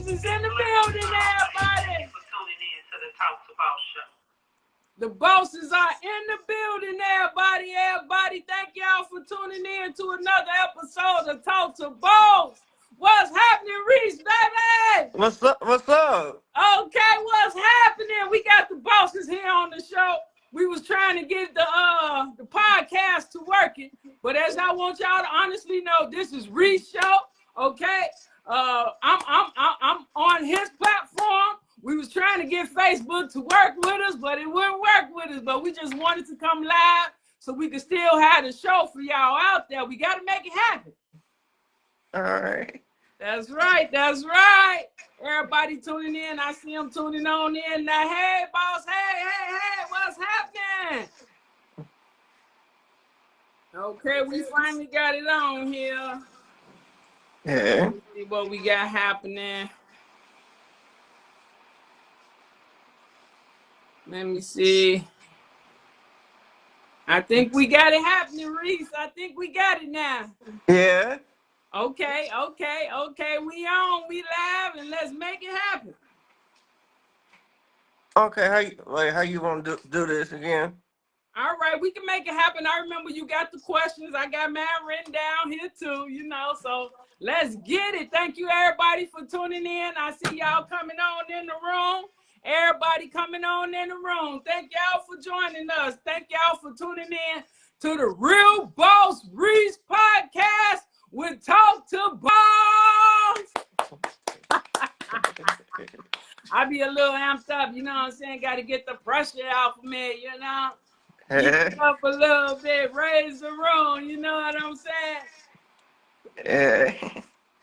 bosses is in the building, everybody. For tuning in to the Talk2Boss show. The bosses are in the building, everybody. Everybody, thank y'all for tuning in to another episode of Talk2Boss. What's happening, Resse, baby? What's up? What's up? Okay, what's happening? We got the bosses here on the show. We was trying to get the podcast to working, but as I want y'all to honestly know, this is Resse show. Okay, I'm on his platform. We was trying to get Facebook to work with us, but it wouldn't work with us. But we just wanted to come live so we could still have the show for y'all out there. We got to make it happen. All right. That's right. That's right. Everybody tuning in. I see them tuning on in now. Hey, boss. Hey, what's happening? Okay, we finally got it on here. Yeah. Let's see what we got happening. Let me see. I think we got it happening, Resse. I think we got it now. Yeah. Okay. We on, we live, and let's make it happen. Okay, how you want to do this again? All right, we can make it happen. I remember you got the questions. I got mine written down here too, so let's get it. Thank you, everybody, for tuning in. I see y'all coming on in the room. Everybody coming on in the room. Thank y'all for joining us. Thank y'all for tuning in to the Real Boss Resse podcast with Talk2Boss. I be a little amped up, you know what I'm saying? Got to get the pressure off of me, Get it up a little bit, raise the room, you know what I'm saying? Yeah.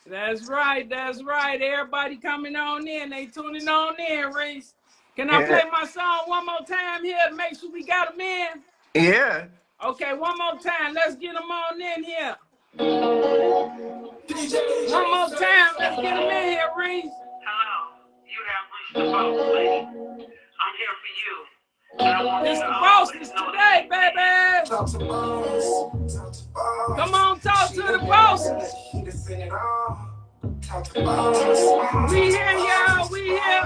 That's right. Everybody coming on in. They tuning on in, Resse. Can I play my song one more time here to make sure we got them in? Yeah. Okay, one more time. Let's get them on in here. One more time. Let's get them in here, Resse. Hello, you have reached the boss lady. I'm here for you. It's the bosses today, baby. Come on, talk to the bosses. We here, y'all. We here.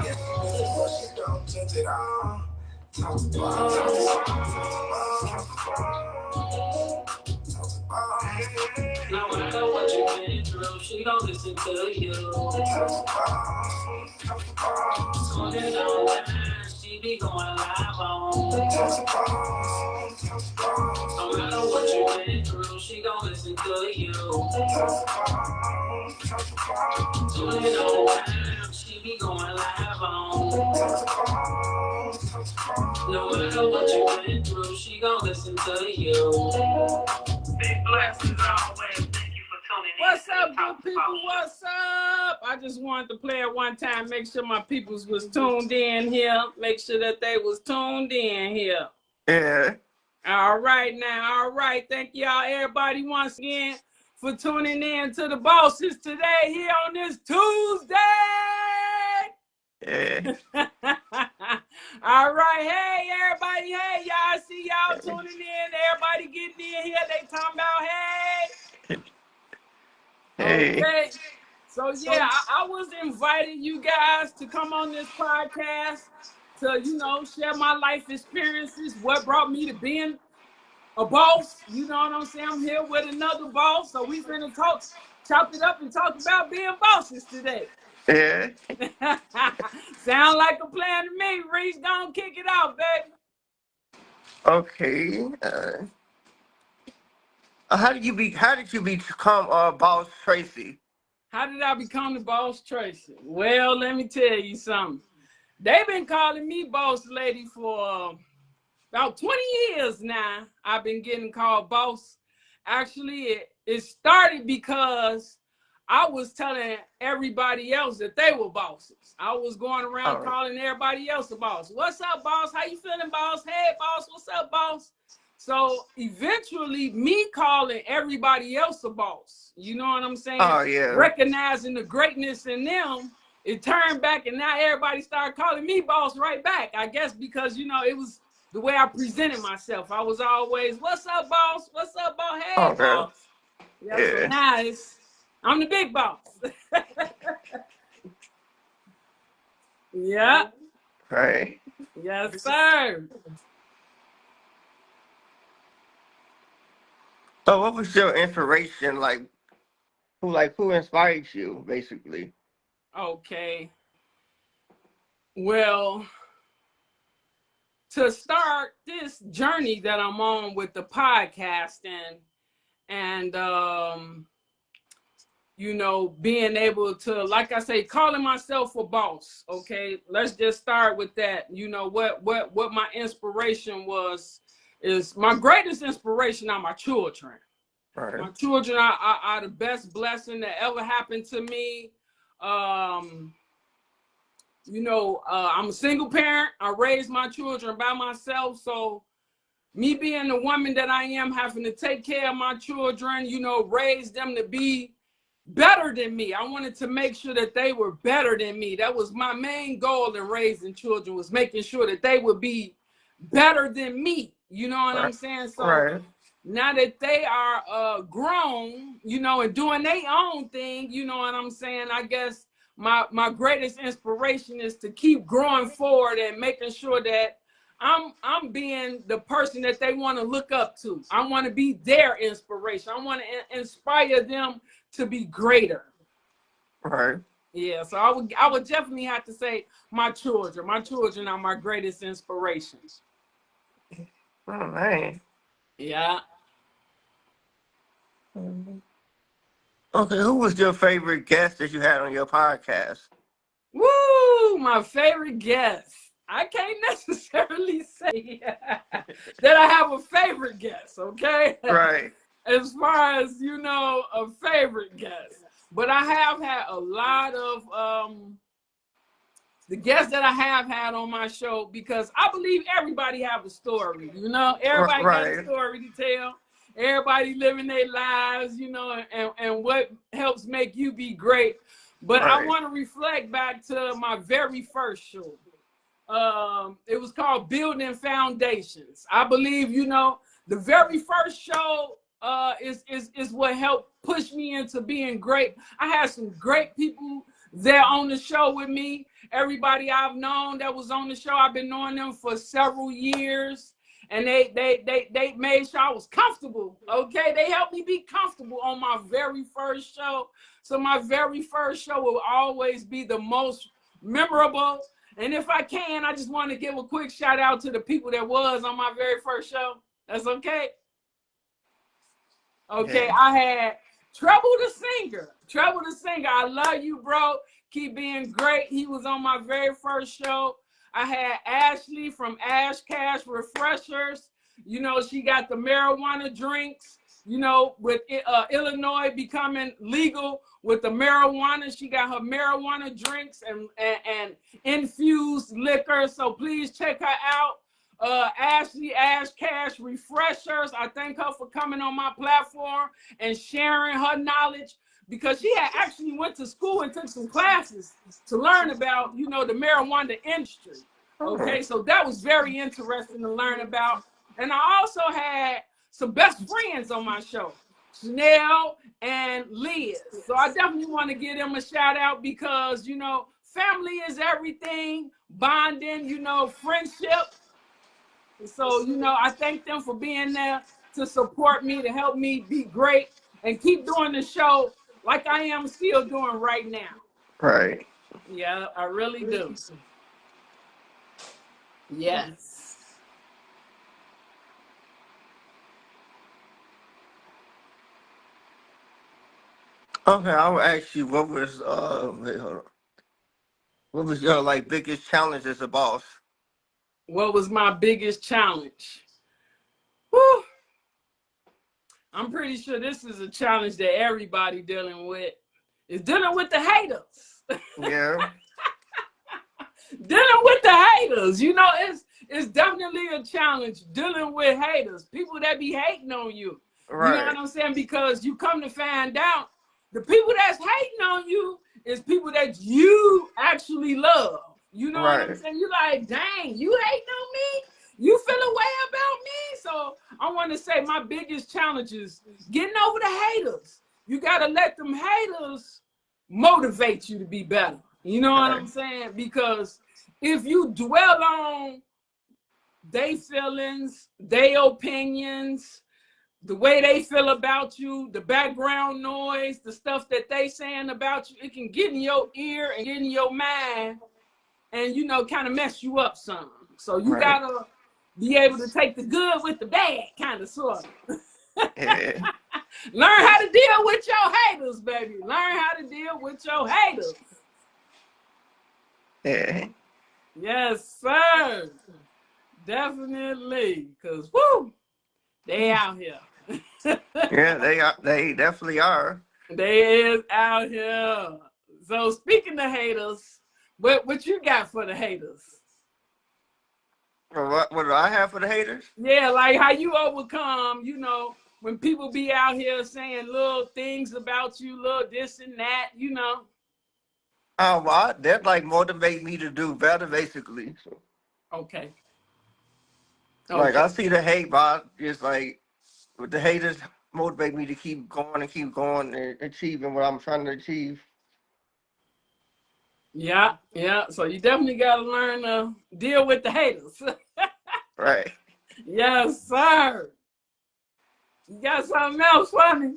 No matter what you've been through, she gon' listen to you. Tuning on, she be going live on. No matter what you've been through, she gon' listen to you. Tuning on, she be going live on. No matter what you've been through, she gon' listen to you. Big blessings always. Thank you for tuning in. What's up, good people? What's up? I just wanted to play it one time, make sure my peoples was tuned in here. Make sure that they was tuned in here. Yeah. All right now. All right. Thank y'all, everybody, once again for tuning in to the bosses today here on this Tuesday. Yeah. All right. Hey, everybody. Hey, y'all. I see y'all tuning in. Everybody getting in here. They talking about, hey. Hey. Okay. So, yeah, I was inviting you guys to come on this podcast to, share my life experiences, what brought me to being a boss. You know what I'm saying? I'm here with another boss. So we finna chop it up and talk about being bosses today. Yeah. Sound like a plan to me. Resse, gonna kick it off, baby. Okay. How did you become boss Tracie? How did I become the boss, Tracie? Well, let me tell you something. They've been calling me boss lady for about 20 years now. I've been getting called boss. Actually, it started because I was telling everybody else that they were bosses. I was going around calling everybody else a boss. What's up, boss? How you feeling, boss? Hey, boss, what's up, boss? So eventually, me calling everybody else a boss, you know what I'm saying? Oh, yeah. Recognizing the greatness in them, it turned back, and now everybody started calling me boss right back. I guess because, it was the way I presented myself. I was always, what's up, boss? What's up, boss? Hey, boss. Yeah. So now I'm the big boss. Yeah. Right. Yes, sir. So what was your inspiration? Who inspired you, basically? Okay. Well, to start this journey that I'm on with the podcasting and you know, being able to, like I say, calling myself a boss. Okay, let's just start with that. You know what my inspiration was is my greatest inspiration are my children. Right. My children are the best blessing that ever happened to me. Um, you know, I'm a single parent. I raised my children by myself, so me being the woman that I am, having to take care of my children, you know, raise them to be better than me. I wanted to make sure that they were better than me. That was my main goal in raising children, was making sure that they would be better than me. You know what I'm Right. saying? So Right. now that they are grown, you know, and doing their own thing, you know what I'm saying? I guess my greatest inspiration is to keep growing forward and making sure that I'm being the person that they want to look up to. I want to be their inspiration. I want to inspire them to be greater. Right. Yeah, so I would definitely have to say my children. My children are my greatest inspirations. Oh man. Yeah. Okay, who was your favorite guest that you had on your podcast? Woo, my favorite guest. I can't necessarily say that I have a favorite guest, okay? Right. As far as, you know, a favorite guest. But I have had a lot of the guests that I have had on my show, because I believe everybody have a story, you know? Everybody got a Right. story to tell. Everybody living their lives, you know, and what helps make you be great. But I Right. want to reflect back to my very first show. It was called Building Foundations. I believe, you know, the very first show is what helped push me into being great. I had some great people there on the show with me. Everybody I've known that was on the show, I've been knowing them for several years, and they made sure I was comfortable. Okay, they helped me be comfortable on my very first show. So my very first show will always be the most memorable. And if I can, I just want to give a quick shout out to the people that was on my very first show. That's okay. Okay, Yeah. I had Trouble the Singer. Trouble the Singer, I love you, bro. Keep being great. He was on my very first show. I had Ashley from Ash Cash Refreshers. You know, she got the marijuana drinks. You know, with Illinois becoming legal with the marijuana, she got her marijuana drinks and infused liquor. So please check her out. Ashley Ash Cash Refreshers. I thank her for coming on my platform and sharing her knowledge, because she had actually went to school and took some classes to learn about, you know, the marijuana industry. Okay, so that was very interesting to learn about. And I also had some best friends on my show, Chanel and Liz. So I definitely want to give them a shout out, because, you know, family is everything, bonding, you know, friendship. So, you know, I thank them for being there to support me, to help me be great and keep doing the show like I am still doing right now. Right. Yeah, I really do. Yes. Okay, I will ask you wait, hold on. What was your biggest challenge as a boss? What was my biggest challenge? Whew. I'm pretty sure this is a challenge that everybody dealing with, is dealing with the haters. Yeah. Dealing with the haters, you know, it's definitely a challenge dealing with haters, people that be hating on you. You know Right. what I'm saying? Because you come to find out the people that's hating on you is people that you actually love. You know what I'm Right. saying? You like, dang, you hating on me? You feel a way about me? So I want to say my biggest challenge is getting over the haters. You got to let them haters motivate you to be better. You know what Right. I'm saying? Because if you dwell on their feelings, their opinions, the way they feel about you, the background noise, the stuff that they saying about you, it can get in your ear and get in your mind and, you know, kind of mess you up some. So you Right. gotta be able to take the good with the bad, kind of, sort of. Yeah. Learn how to deal with your haters, baby. Learn how to deal with your haters. Yeah. Yes, sir. Definitely. Because, woo, they out here. Yeah, they definitely are. They is out here. So speaking of haters, what you got for the haters? What do I have for the haters? Yeah, like how you overcome, you know, when people be out here saying little things about you, little this and that, you know. Well, that like motivate me to do better, basically. So, Okay. like Okay. I see the hate, but it's like with the haters motivate me to keep going and achieving what I'm trying to achieve. Yeah, yeah. So you definitely got to learn to deal with the haters. Right. Yes, sir. You got something else for me?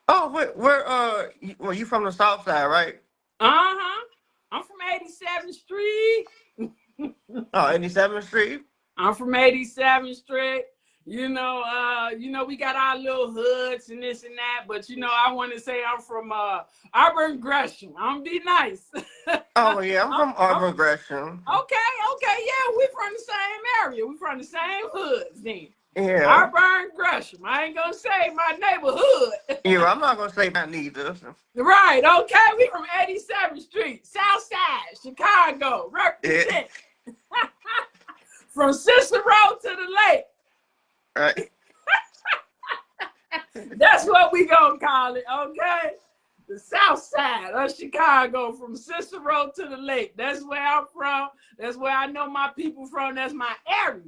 Oh, well, you from the South Side, right? Uh-huh. I'm from 87th Street. Oh, 87th Street. I'm from 87th Street. You know, we got our little hoods and this and that, but you know, I want to say I'm from Auburn Gresham. I'm be nice. Oh yeah, I'm from I'm, Auburn Gresham. okay, yeah, we from the same area. We from the same hoods then. Yeah. Auburn Gresham. I ain't gonna say my neighborhood. Yeah, I'm not gonna say that neither. Right, okay, we from 87th Street, South Side, Chicago, represent. Yeah. From Cicero to the lake. Right. That's what we gonna call it, okay? The South Side of Chicago, from Cicero to the lake. That's where I'm from. That's where I know my people from. That's my area.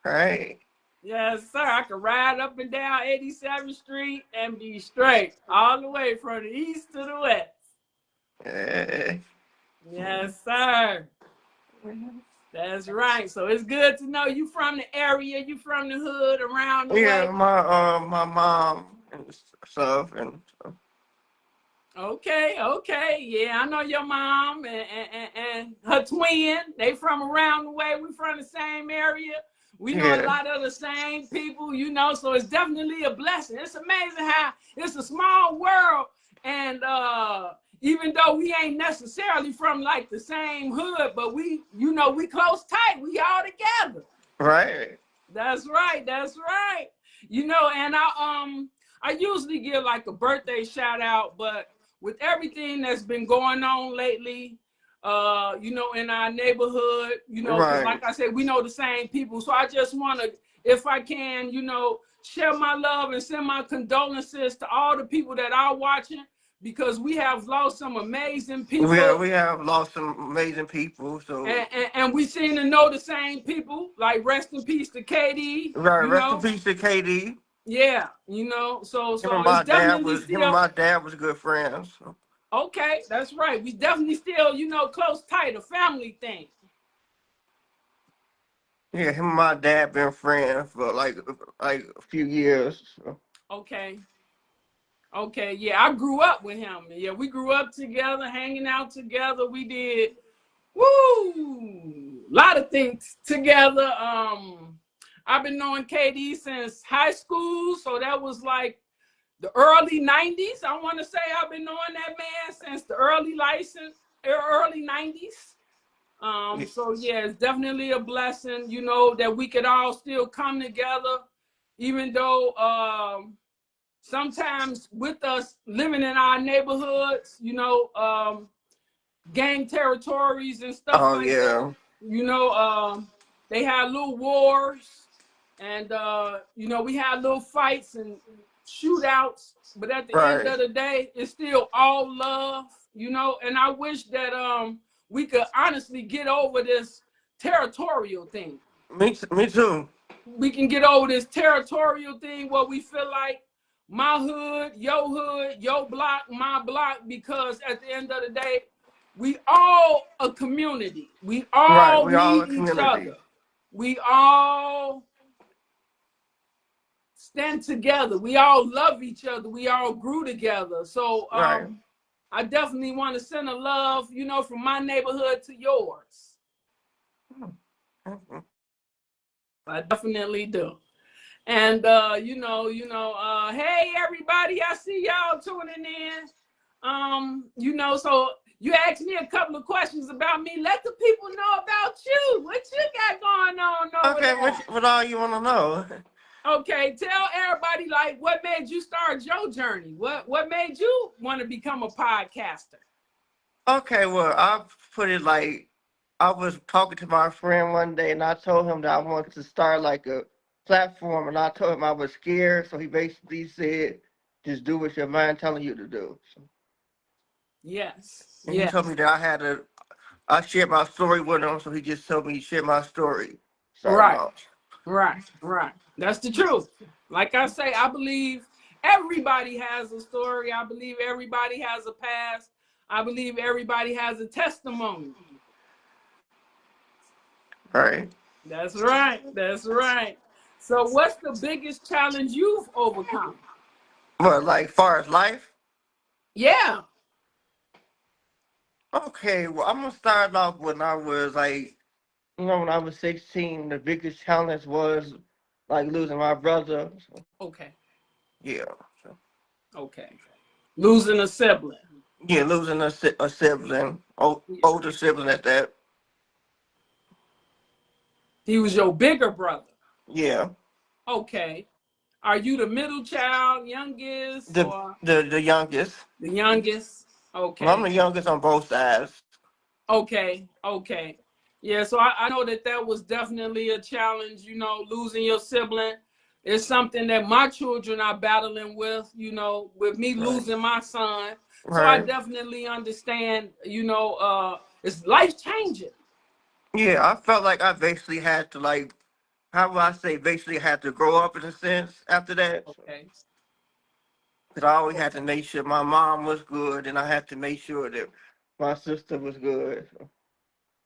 Right. Yes, sir. I can ride up and down 87th Street and be straight all the way from the east to the west. Yeah. Yes, sir. That's right. So it's good to know you from the area, you from the hood, around the Yeah, way. my mom and stuff and stuff. Okay. Yeah, I know your mom and her twin. They from around the way. We from the same area. We know a Yeah. lot of the same people, you know, so it's definitely a blessing. It's amazing how it's a small world, and even though we ain't necessarily from like the same hood, but we, you know, we close tight. We all together. Right. That's right. You know, and I usually give like a birthday shout out, but with everything that's been going on lately, you know, in our neighborhood, you know, because Right. like I said, we know the same people. So I just want to, if I can, you know, share my love and send my condolences to all the people that are watching, because we have lost some amazing people. Yeah, we have lost some amazing people. So And we seem to know the same people, like rest in peace to KD, right, you rest in know. peace to KD. Yeah, you know, so Him and it's my dad definitely was him and still my dad was good friends. So. okay. That's right. We definitely still, you know, close tight, a family thing. Yeah, him and my dad been friends for like a few years. So. Okay. Yeah, I grew up with him. Yeah, we grew up together, hanging out together. We did a lot of things together. I've been knowing KD since high school, so that was like the early 90s. I want to say I've been knowing that man since the early 90s. So yeah, it's definitely a blessing, you know, that we could all still come together, even though sometimes with us living in our neighborhoods, you know, gang territories and stuff Oh like that, yeah. you know, they had little wars, and you know, we had little fights and shootouts, but at the end Right. of the day, it's still all love, you know. And I wish that we could honestly get over this territorial thing. Me too. We can get over this territorial thing where we feel like my hood, your block, my block, because at the end of the day, we all a community. We Right. all We all a need each community. other. We all stand together. We all love each other. We all grew together. So Right. I definitely want to send a love, from my neighborhood to yours. Mhm. I definitely do. And hey everybody, I see y'all tuning in. So you asked me a couple of questions about me. Let the people know about you. What you got going on over Okay, there? what all you want to know? Okay, tell everybody like what made you start your journey. What made you want to become a podcaster? Okay, well, I put it like I was talking to my friend one day, and I told him that I wanted to start like a platform, and I told him I was scared, so he basically said, "Just do what your mind telling you to do." So, Yes, and he told yes. me that I shared my story with him, so he just told me to share my story. Starting Right, off. right. That's the truth. Like I say, I believe everybody has a story. I believe everybody has a past. I believe everybody has a testimony. Right. That's right. That's right. So what's the biggest challenge you've overcome? But like far as life, Yeah. okay, well, I'm gonna start off when I was like, when I was 16. The biggest challenge was like losing my brother. So, Okay. yeah. So, Okay. Losing a sibling. yeah, losing a sibling, Yeah. older sibling at that. He was your bigger brother. Yeah, Okay. Are you the middle child, youngest, the or the youngest. the youngest? Well, I'm Okay. the youngest on both sides. Okay. Yeah, so I know that was definitely a challenge, losing your sibling. It's something that my children are battling with me Right, losing my son. So I right. definitely understand, it's life changing. Yeah, I felt like I basically had to like, how would I say, basically had to grow up in a sense after that. Okay. Because I always had to Okay. make sure my mom was good, and I had to make sure that my sister was good. So,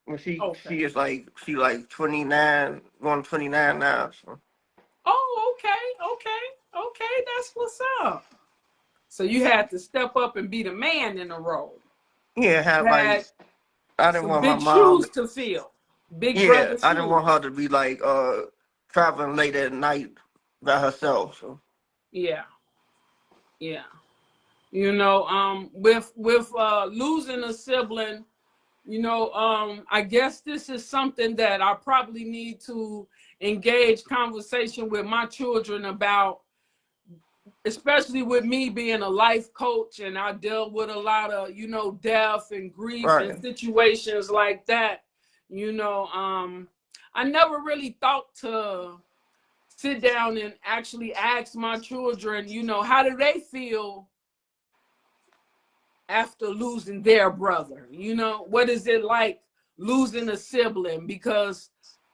well, Okay. she like 29, going 29 now. So Oh, okay. That's what's up. So you had to step up and be the man in the role. yeah, You had like had I didn't some want my big mom. shoes to fill, big Yeah, brother I didn't want shoes. her to be like traveling late at night by herself. So Yeah, yeah. With losing a sibling, I guess this is something that I probably need to engage conversation with my children about, especially with me being a life coach and I deal with a lot of, death and grief and right, situations like that. I never really thought to sit down and actually ask my children, how do they feel after losing their brother? What is it like losing a sibling? Because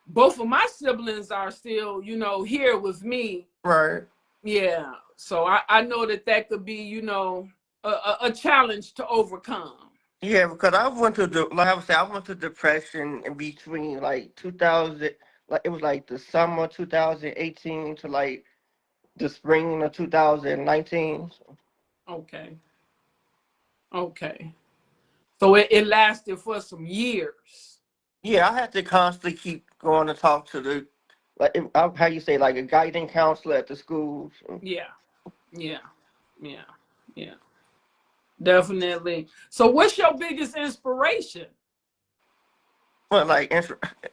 both of my siblings are still, here with me. right. Yeah. So I know that could be, a challenge to overcome. Yeah, because I went to like I was saying, I went to depression in between like 2000, like it was like the summer 2018 to like the spring of 2019. So, Okay. Okay. So it lasted for some years. yeah, I had to constantly keep going to talk to the how you say like a guiding counselor at the school. So, Yeah. Yeah. Yeah. Yeah. Definitely. So what's your biggest inspiration? but like,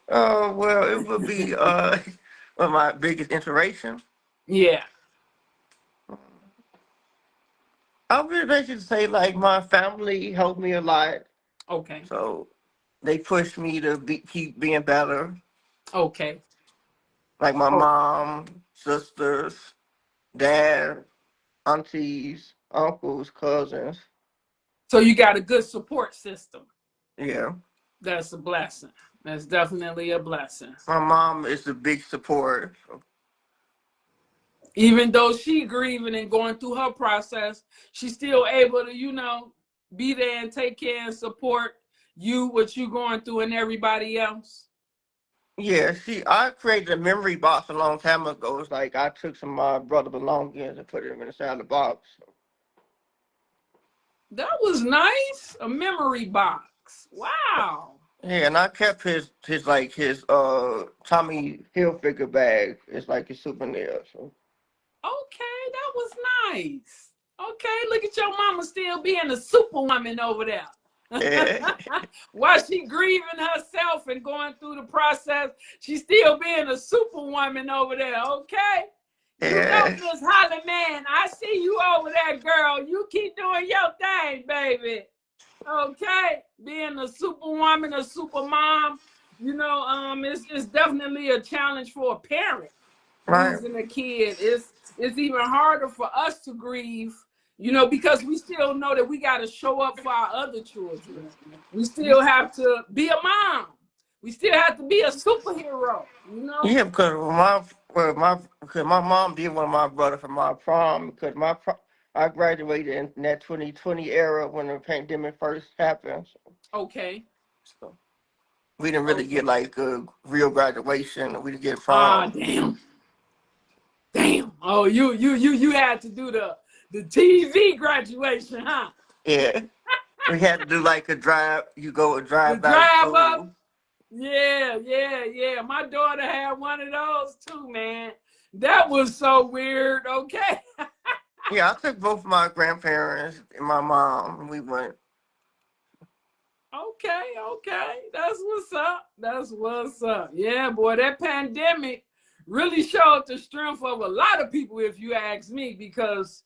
well, it would be well, my biggest inspiration. Yeah. I would basically say like my family helped me a lot, Okay. so they pushed me to keep being better. Okay. Like my Oh, mom, sisters, dad, aunties, uncles, cousins. so you got a good support system. Yeah, That's a blessing. That's definitely a blessing. my mom is a big support. So, Even though she grieving and going through her process, she's still able to, be there and take care and support. what you going through and everybody else? Yeah, see, I created a memory box a long time ago. It's like I took some of my brother belongings and put them inside the box. That was nice. A memory box. Wow. Yeah, and I kept his Tommy Hilfiger bag. It's like a souvenir. So Okay, that was nice. Okay, look at your mama still being a superwoman over there. yeah, While she grieving herself and going through the process, she's still being a superwoman over there. Okay, you know, yeah, Miss Holly, man, I see you over there, girl. You keep doing your thing, baby. Okay, being a superwoman, a super mom, you know, it's definitely a challenge for a parent right, losing a kid. It's even harder for us to grieve, you know, because we still know that we got to show up for our other children. We still have to be a mom. We still have to be a superhero, you know. yeah. Because my mom did want my brother for my prom because I graduated in that 2020 era when the pandemic first happened. Okay. So we didn't really get Okay. like a real graduation. We didn't get Ah, prom. damn. Oh, you had to do the TV graduation, huh? Yeah, we had to do like a drive. You go a The drive by drive up. school. Yeah. My daughter had one of those too, man. That was so weird. Okay. Yeah, I took both my grandparents and my mom, and we went. Okay. That's what's up. That's what's up. Yeah, boy, that pandemic really showed the strength of a lot of people, if you ask me, because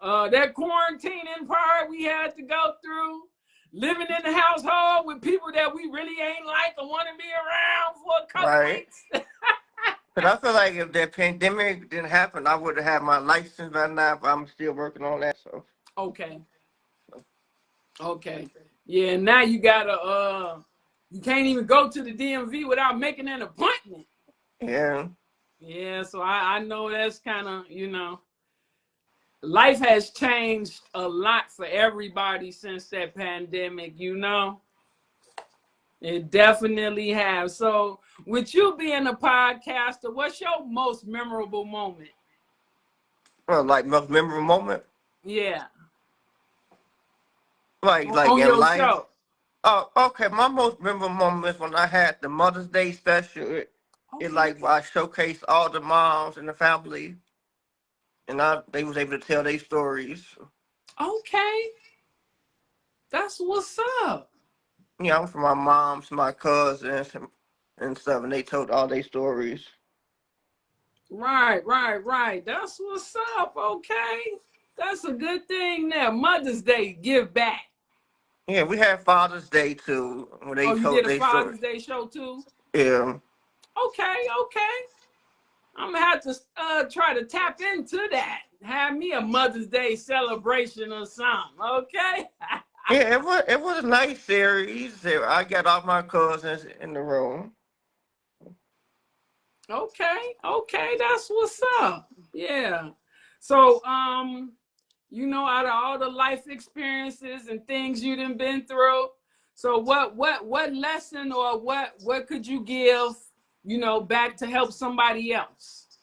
that quarantining part we had to go through, living in the household with people that we really ain't like or want to be around for a couple Right. weeks. But I feel like if that pandemic didn't happen, I would have had my license by now, but I'm still working on that. So, Okay. Yeah, now you gotta you can't even go to the DMV without making an appointment. yeah. Yeah, so I know that's kind of, you know, life has changed a lot for everybody since that pandemic, you know. It definitely has. So, with you being a podcaster, what's your most memorable moment? Well, like most memorable moment, Yeah, like on in your life. show. Oh, okay. My most memorable moment is when I had the Mother's Day special. It Okay. like I showcased all the moms in the family, and they was able to tell their stories. Okay. That's what's up. I'm from my mom's, my cousins, and stuff, and they told all their stories. Right. That's what's up. Okay. That's a good thing there. Mother's Day, give back. Yeah, we had Father's Day too, when they Oh, you told did a their story. Father's Day show too? Yeah. Okay. I'm gonna have to try to tap into that. Have me a Mother's Day celebration or something. Okay. Yeah, it was a nice series. I got all my cousins in the room. Okay. That's what's up. Yeah. So, you know, out of all the life experiences and things you done been through, so what lesson or what could you give, you know, back to help somebody else,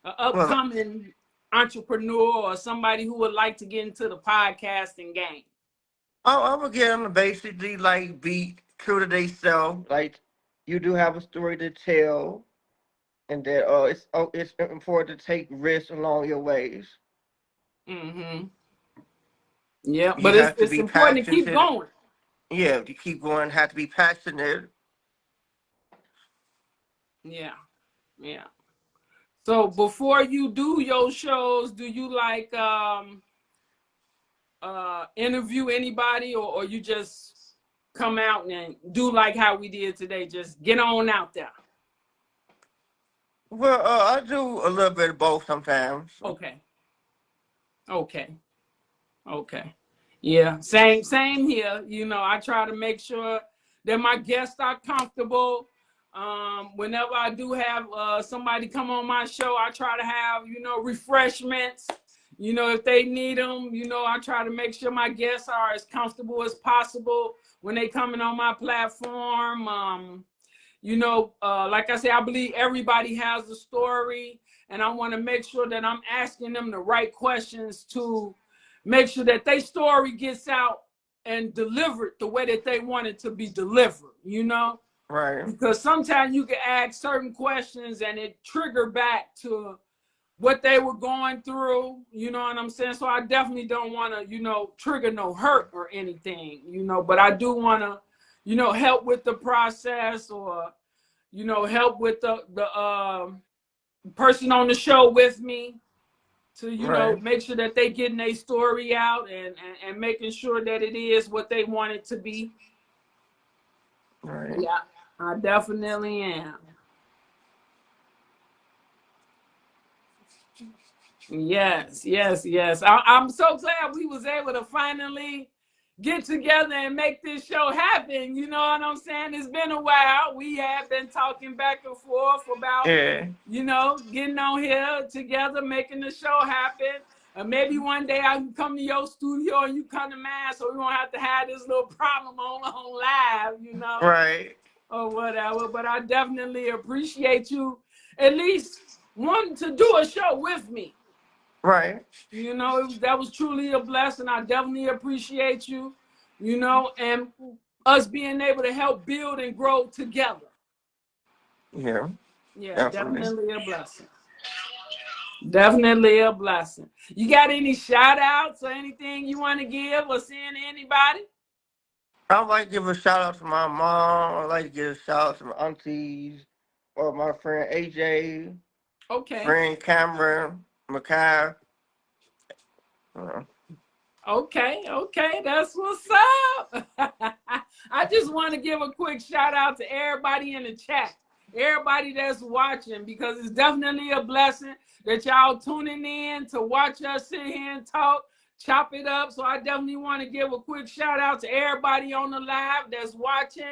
an Well, upcoming entrepreneur or somebody who would like to get into the podcasting game? I would get them to basically like be true to themselves. Like you do have a story to tell, and that it's important to take risks along your ways. Mm-hmm. Yeah, You but have to it's be important to keep passionate. going. Yeah, you keep going. Have to be passionate. Yeah. So before you do your shows, do you like interview anybody, or you just come out and do like how we did today, just get on out there? Well, I do a little bit of both sometimes. Okay. Okay. Yeah, same here. You know, I try to make sure that my guests are comfortable. Whenever I do have somebody come on my show, I try to have, you know, refreshments. You know, if they need them, you know, I try to make sure my guests are as comfortable as possible when they coming on my platform. You know, like I say, I believe everybody has a story, and I want to make sure that I'm asking them the right questions to make sure that their story gets out and delivered the way that they want it to be delivered, you know? Right. Because sometimes you can ask certain questions and it trigger back to what they were going through, you know what I'm saying? So I definitely don't want to, you know, trigger no hurt or anything, you know, but I do want to, you know, help with the process, or, you know, help with the person on the show with me to, you know, Right. make sure that they getting their story out and making sure that it is what they want it to be. Right. Yeah, I definitely am. Yes, yes, yes. I'm so glad we was able to finally get together and make this show happen. You know what I'm saying? It's been a while. We have been talking back and forth about, Yeah. you know, getting on here together, making the show happen. Maybe one day I can come to your studio and you come to mine, so we won't have to have this little problem on live, you know, Right. or whatever. But I definitely appreciate you at least wanting to do a show with me. Right. You know, that was truly a blessing. I definitely appreciate you, you know, and us being able to help build and grow together. Yeah. Yeah, Definitely. definitely a blessing. Definitely a blessing. You got any shout outs or anything you want to give or send to anybody? I'd like to give a shout out to my mom. I'd like to give a shout out to my aunties, or my friend AJ, Okay. friend Cameron, Makai. Okay, okay, that's what's up. I just want to give a quick shout out to everybody in the chat, everybody that's watching, because it's definitely a blessing that y'all tuning in to watch us sit here and talk, chop it up. So I definitely want to give a quick shout out to everybody on the live that's watching.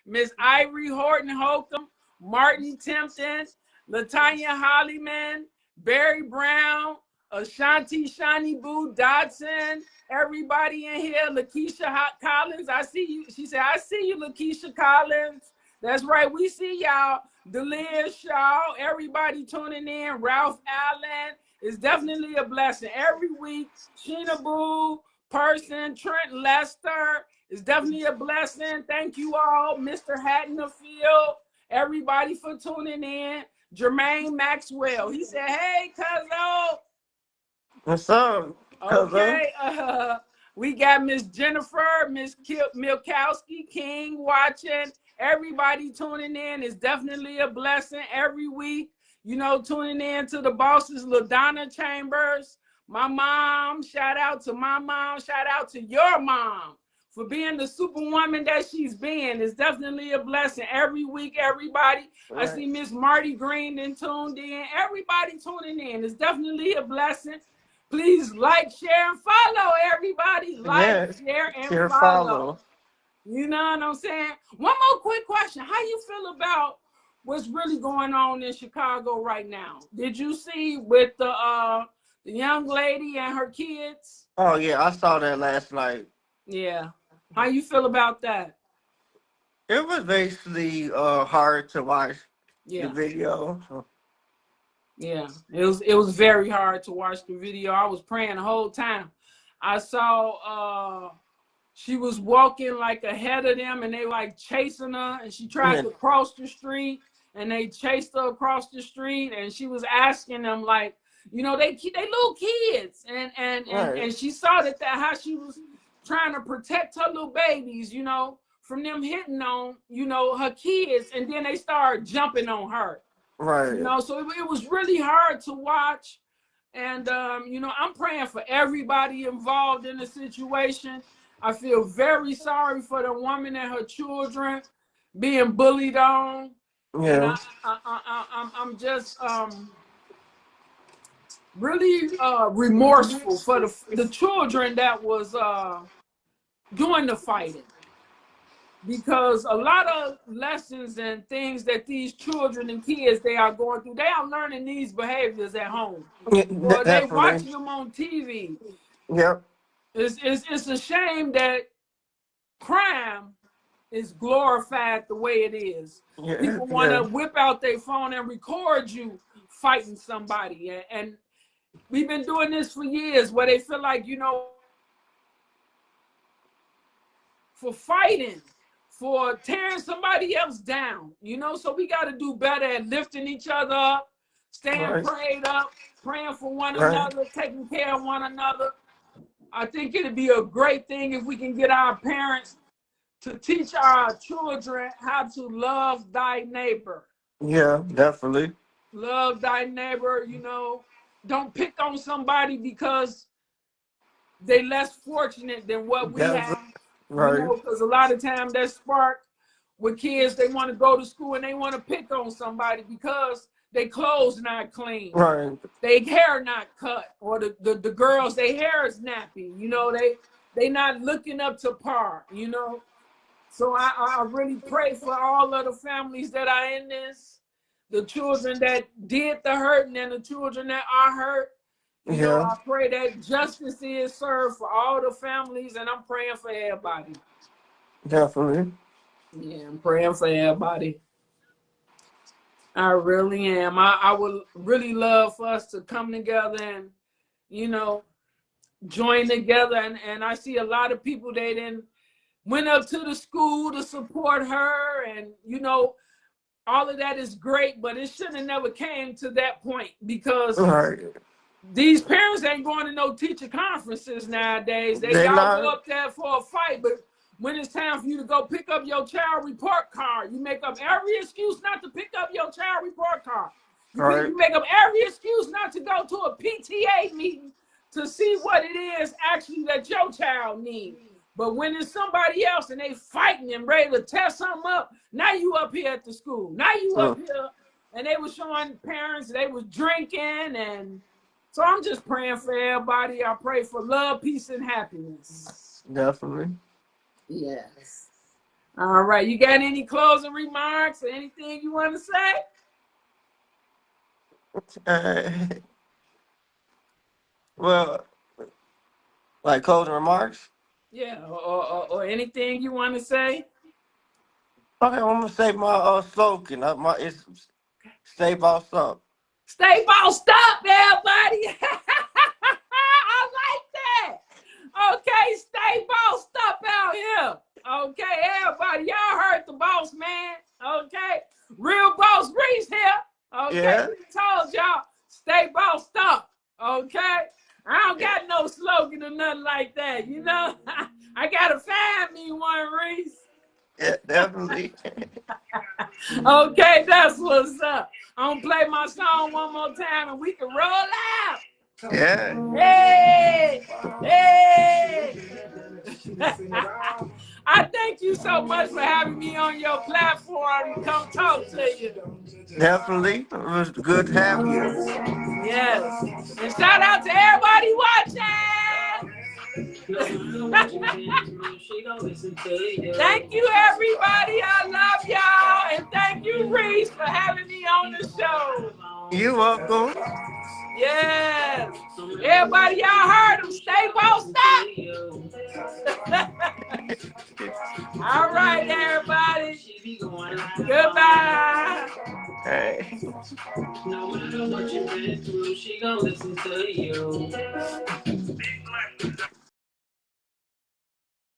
Miss Ivory Horton Holcomb, Martin Tempton, Latanya Hollyman, Barry Brown, Ashanti Shani Boo Dodson, everybody in here, Lakeisha Collins. I see you. She said, I see you, Lakeisha Collins. That's right. We see y'all. Delia Shaw, everybody tuning in. Ralph Allen. It's definitely a blessing. Every week, Sheena Boo, Person, Trent Lester. It's definitely a blessing. Thank you all. Mr. Hattonfield, everybody for tuning in. Jermaine Maxwell. He said, hey, cuzzo. What's up, cousin? Okay, we got Miss Jennifer, Miss Milkowski King watching. Everybody tuning in is definitely a blessing every week. You know, tuning in to the bosses, LaDonna Chambers, my mom. Shout out to my mom. Shout out to your mom for being the superwoman that she's been. It's definitely a blessing every week, everybody. Right. I see Miss Marty Green and tuned in. Everybody tuning in. It's definitely a blessing. Please like, share, and follow, everybody. Like, Yes. share, and Cheer follow. follow. You know what I'm saying? One more quick question. How you feel about what's really going on in Chicago right now? Did you see with the young lady and her kids? Oh yeah, I saw that last night. Yeah. How you feel about that? It was basically hard to watch the Yeah. video. So, Yeah. It was very hard to watch the video. I was praying the whole time. I saw she was walking like ahead of them and they like chasing her, and she tried yeah. to cross the street and they chased her across the street, and she was asking them like, you know, they little kids, Right. and she saw that how she was trying to protect her little babies, you know, from them hitting on, you know, her kids, and then they started jumping on her. Right. You know, so it was really hard to watch. And, you know, I'm praying for everybody involved in the situation. I feel very sorry for the woman and her children being bullied on. And Yeah. I'm just really remorseful for the children that was doing the fighting. Because a lot of lessons and things that these children and kids they are going through, they are learning these behaviors at home, or they Definitely. watching them on TV. Yep. It's a shame that crime is glorified the way it is. Yeah, People want yeah, to whip out their phone and record you fighting somebody. And we've been doing this for years where they feel like, you know, for fighting, for tearing somebody else down, you know? So we got to do better at lifting each other up, staying right, prayed up, praying for one right, another, taking care of one another. I think it'd be a great thing if we can get our parents to teach our children how to love thy neighbor. yeah, definitely, Love thy neighbor, you know. Don't pick on somebody because they less fortunate than what we definitely, have. You right, know, because a lot of time that spark with kids, they want to go to school and they want to pick on somebody because they clothes not clean, right, they hair not cut, or the girls, their hair is nappy. You know, they not looking up to par, you know. So I really pray for all of the families that are in this, the children that did the hurting and the children that are hurt. You know, yeah, I pray that justice is served for all the families, and I'm praying for everybody. definitely. Yeah, I'm praying for everybody. I really am. I would really love for us to come together and, you know, join together. And I see a lot of people, they didn't went up to the school to support her. And, you know, all of that is great, but it should have never came to that point because Right. these parents ain't going to no teacher conferences nowadays. They Y'all go not up there for a fight, but when it's time for you to go pick up your child report card, you make up every excuse not to pick up your child report card. right. You make up every excuse not to go to a PTA meeting to see what it is actually that your child needs. But when it's somebody else and they fighting and ready to tear something up, now you up here at the school. Now you up here, and they were showing parents they was drinking. And so I'm just praying for everybody. I pray for love, peace, and happiness. Definitely. Yes. All right. You got any closing remarks or anything you want to say? Well, like closing remarks. Yeah. Or anything you want to say? Okay, I'm gonna say my slogan. It's stay bossed up. Stay bossed up, everybody. I like that. Okay, stay bossed up out here. Okay, everybody, y'all heard the boss man. Okay, real boss Reese here. Okay, Yeah. we told y'all stay bossed up. Okay, I don't got no slogan or nothing like that. You know, I gotta find me one, Reese. Yeah, definitely. Okay, that's what's up. I'm gonna play my song one more time and we can roll out. Yeah. Hey, hey. I thank you so much for having me on your platform to come talk to you. Definitely. It was good to have you. Yes. And shout out to everybody watching. Thank you, everybody. I love y'all. And thank you, Reese, for having me on the show. You're welcome. Yes. Everybody, y'all heard him. Stay bossed up. All right, everybody. Goodbye. Hey. No matter what you've been through, she gon' listen to you.